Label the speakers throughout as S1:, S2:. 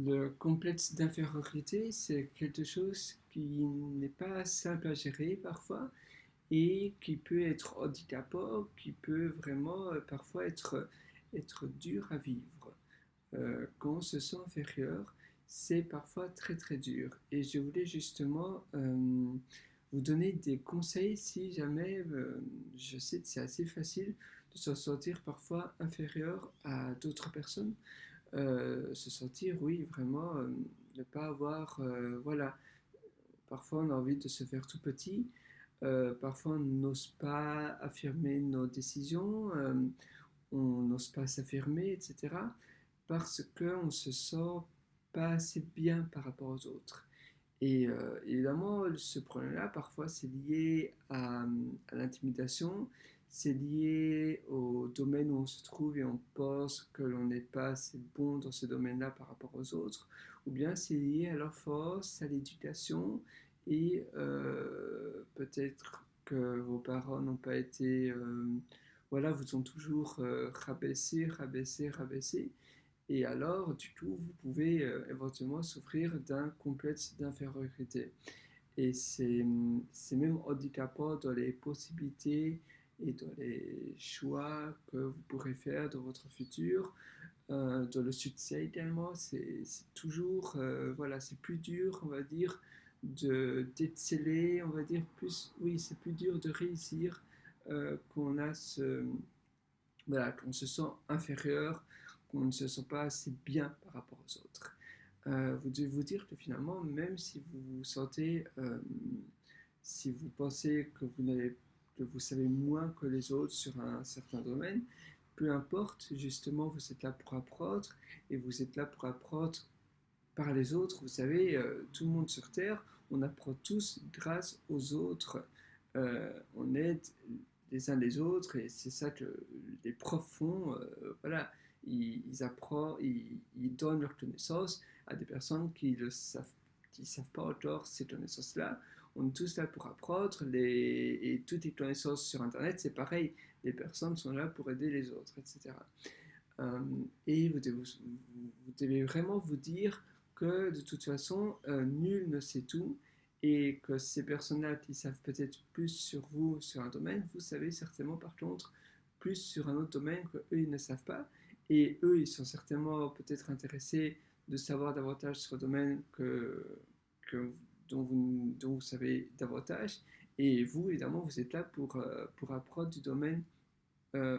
S1: Le complexe d'infériorité, c'est quelque chose qui n'est pas simple à gérer parfois et qui peut être handicapant, qui peut vraiment parfois être dur à vivre. Quand on se sent inférieur, c'est parfois très très dur. Et je voulais justement vous donner des conseils si jamais, je sais que c'est assez facile de se sentir parfois inférieur à d'autres personnes, se sentir, oui, vraiment, ne pas avoir, voilà, parfois on a envie de se faire tout petit, parfois on n'ose pas affirmer nos décisions, on n'ose pas s'affirmer, etc., parce qu'on se sent pas assez bien par rapport aux autres. Et évidemment, ce problème-là, parfois, c'est lié à l'intimidation, c'est lié au domaine où on se trouve et on pense que l'on n'est pas assez bon dans ce domaine-là par rapport aux autres, ou bien c'est lié à leur force, à l'éducation, et peut-être que vos parents n'ont pas été, voilà, vous ont toujours rabaissé, rabaissé, rabaissé, et alors, du coup, vous pouvez éventuellement souffrir d'un complexe d'infériorité. Et c'est même handicapant dans les possibilités et dans les choix que vous pourrez faire dans votre futur, dans le succès également. C'est toujours, voilà, c'est plus dur, on va dire, d'exceller, on va dire, plus, oui, c'est plus dur de réussir qu'on a voilà, qu'on se sent inférieur, qu'on ne se sent pas assez bien par rapport aux autres. Vous devez vous dire que finalement, même si vous vous sentez, si vous pensez que que vous savez moins que les autres sur un certain domaine, peu importe, justement, vous êtes là pour apprendre et vous êtes là pour apprendre par les autres. Vous savez, tout le monde sur Terre, on apprend tous grâce aux autres. On aide les uns les autres et c'est ça que les profs font. Voilà, ils apprennent, ils donnent leurs connaissances à des personnes qui savent pas encore ces connaissances-là. On est tous là pour apprendre et toutes les connaissances sur Internet, c'est pareil. Les personnes sont là pour aider les autres, etc. Euh, et vous devez vraiment vous dire que de toute façon, nul ne sait tout et que ces personnes-là qui savent peut-être plus sur vous, sur un domaine, vous savez certainement par contre plus sur un autre domaine que eux ils ne savent pas. Et eux, ils sont certainement peut-être intéressés de savoir davantage sur le domaine que, dont vous savez davantage. Et vous, évidemment, vous êtes là pour apprendre du domaine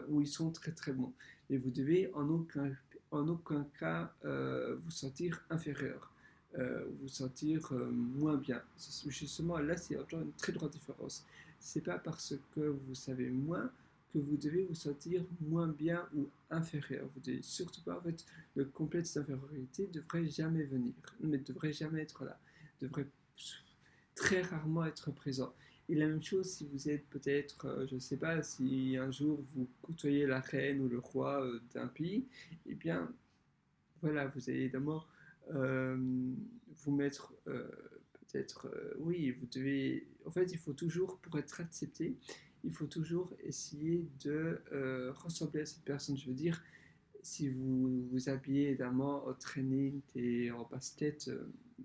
S1: où ils sont très très bons. Et vous devez en aucun cas vous sentir inférieur, vous sentir moins bien. Justement, là, c'est encore une très grande différence. C'est pas parce que vous savez moins que vous devez vous sentir moins bien ou inférieur. Vous devez surtout pas, en fait, le complexe d'infériorité devrait jamais venir, mais devrait jamais être là, devrait très rarement être présent. Et la même chose si vous êtes peut-être, je ne sais pas, si un jour vous côtoyez la reine ou le roi d'un pays, eh bien, voilà, vous allez évidemment euh, vous mettre peut-être, oui, vous devez, en fait, il faut toujours, pour être accepté, il faut toujours essayer de ressembler à cette personne. Je veux dire, si vous vous habillez évidemment en training et en basket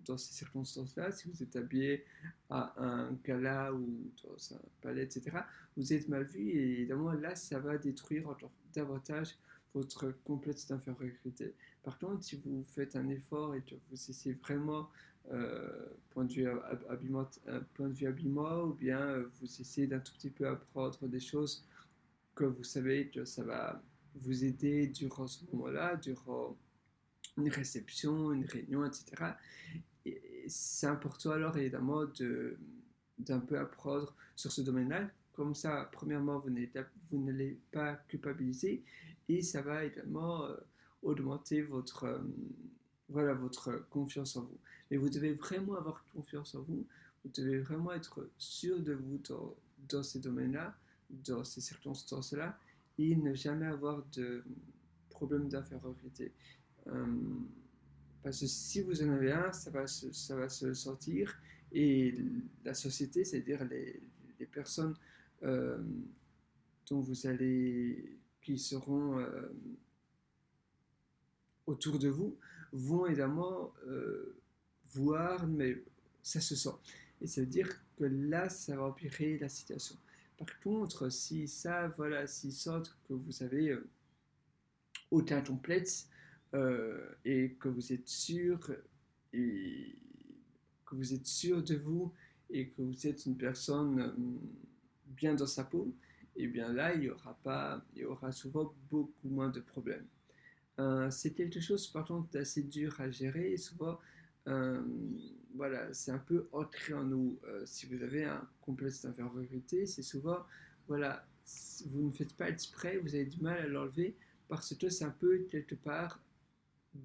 S1: dans ces circonstances-là, si vous êtes habillé à un gala ou dans un palais, etc., vous êtes mal vu et évidemment là, ça va détruire encore davantage votre complexe d'infériorité. Par contre, si vous faites un effort et que vous essayez vraiment, point de vue habillement, point de vue habillement, ou bien vous essayez d'un tout petit peu apprendre des choses que vous savez que ça va vous aider durant ce moment-là, durant une réception, une réunion, etc. Et c'est important alors évidemment d'un peu apprendre sur ce domaine-là. Comme ça, premièrement, vous n'allez pas culpabiliser et ça va également augmenter voilà, votre confiance en vous. Mais vous devez vraiment avoir confiance en vous, vous devez vraiment être sûr de vous dans ces domaines-là, dans ces circonstances-là, et ne jamais avoir de problème d'infériorité. Euh, Parce que si vous en avez un, ça va se sentir. Et la société, c'est-à-dire les personnes euh, dont vous allez, qui seront autour de vous, vont évidemment voir, mais ça se sent. Et ça veut dire que là, ça va empirer la situation. Par contre, si ça, voilà, s'ils sentent que vous avez aucun complexe et que vous êtes sûr et que vous êtes sûr de vous et que vous êtes une personne bien dans sa peau, et bien là, il y aura souvent beaucoup moins de problèmes. C'est quelque chose, par contre, d'assez dur à gérer et souvent, euh, voilà, c'est un peu ancré en nous. Si vous avez un complexe d'infériorité, c'est souvent, voilà, vous ne faites pas exprès, vous avez du mal à l'enlever parce que c'est un peu quelque part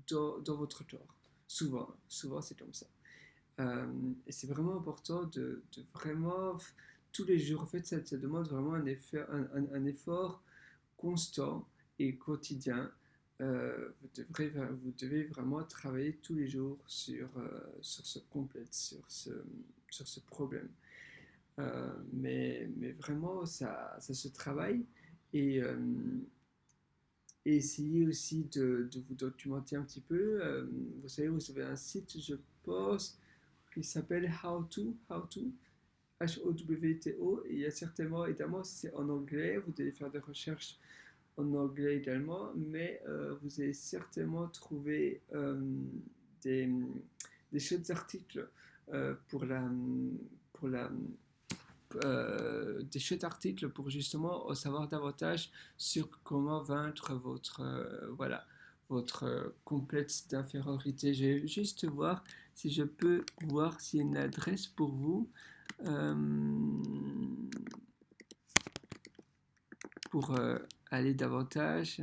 S1: dans votre corps. Souvent c'est comme ça. Et c'est vraiment important de vraiment, tous les jours, en fait, ça demande vraiment un effort constant et quotidien. Vous devez vraiment travailler tous les jours sur ce complexe, sur ce problème. Mais vraiment, ça se travaille et, euh, et essayez aussi de vous documenter un petit peu. Vous savez, vous avez un site, je pense, qui s'appelle How To, Howto, et il y a certainement, évidemment, si c'est en anglais, vous devez faire des recherches en anglais également, mais vous allez certainement trouver des, des chouettes articles pour des chouettes articles pour justement en savoir davantage sur comment vaincre voilà, votre complexe d'infériorité. Je vais juste voir si je peux voir s'il y a une adresse pour vous. Euh, pour aller davantage.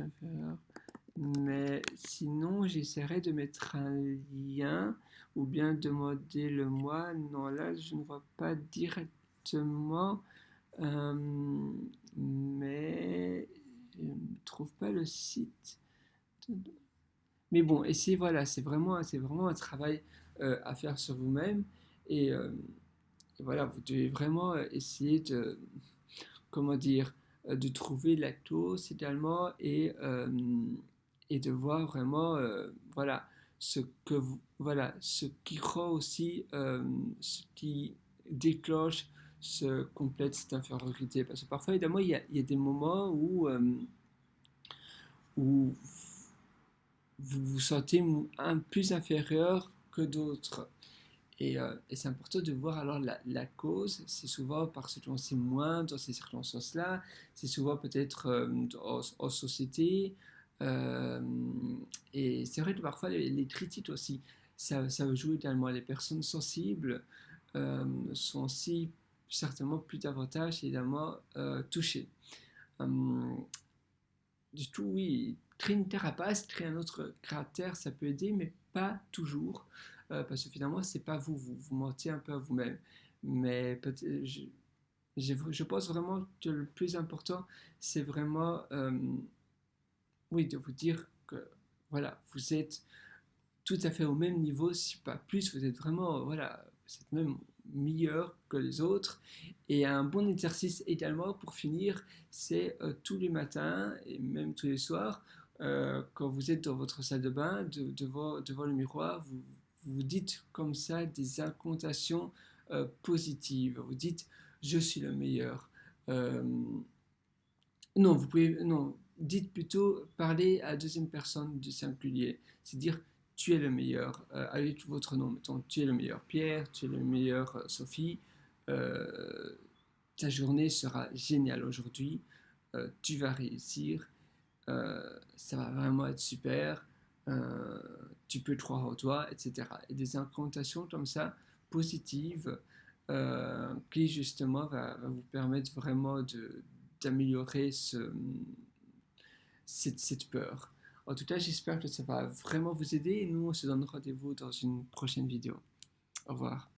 S1: Mais sinon, j'essaierai de mettre un lien ou bien demander le moi. Non, là, je ne vois pas directement. Mais je ne trouve pas le site. Mais bon, essayez, voilà, c'est vraiment un travail à faire sur vous-même. Et voilà, vous devez vraiment essayer de, comment dire, de trouver la cause également et de voir vraiment, voilà, voilà, ce qui rend aussi, ce qui déclenche ce complexe d'infériorité. Parce que parfois, évidemment, il y a des moments où vous vous sentez plus inférieur que d'autres. Et c'est important de voir alors la cause. C'est souvent parce qu'on sait moins dans ces circonstances-là. C'est souvent peut-être en société. Euh, et c'est vrai que parfois les critiques aussi, ça joue également. Les personnes sensibles sont aussi certainement plus davantage évidemment touchées. Hum, du tout, oui, créer une carapace, créer un autre cratère, ça peut aider, mais pas toujours, parce que finalement, c'est pas vous mentiez un peu à vous-même. Mais je pense vraiment que le plus important, c'est vraiment, oui, de vous dire que, voilà, vous êtes tout à fait au même niveau, si pas plus, vous êtes vraiment, voilà, vous êtes même meilleur que les autres. Et un bon exercice également pour finir, c'est tous les matins et même tous les soirs, quand vous êtes dans votre salle de bain, devant le miroir, vous dites comme ça des incantations positives. Vous dites je suis le meilleur. Euh, non, non, dites plutôt, parlez à la deuxième personne du singulier. C'est dire, tu es le meilleur. Avec votre nom, mettons, tu es le meilleur Pierre, tu es le meilleur Sophie. Euh, Ta journée sera géniale aujourd'hui. Tu vas réussir. Ça va vraiment être super. Euh, Tu peux croire en toi, etc. Et des incantations comme ça, positives, qui justement va vous permettre vraiment d'améliorer cette peur. En tout cas, j'espère que ça va vraiment vous aider et nous, on se donne rendez-vous dans une prochaine vidéo. Au revoir.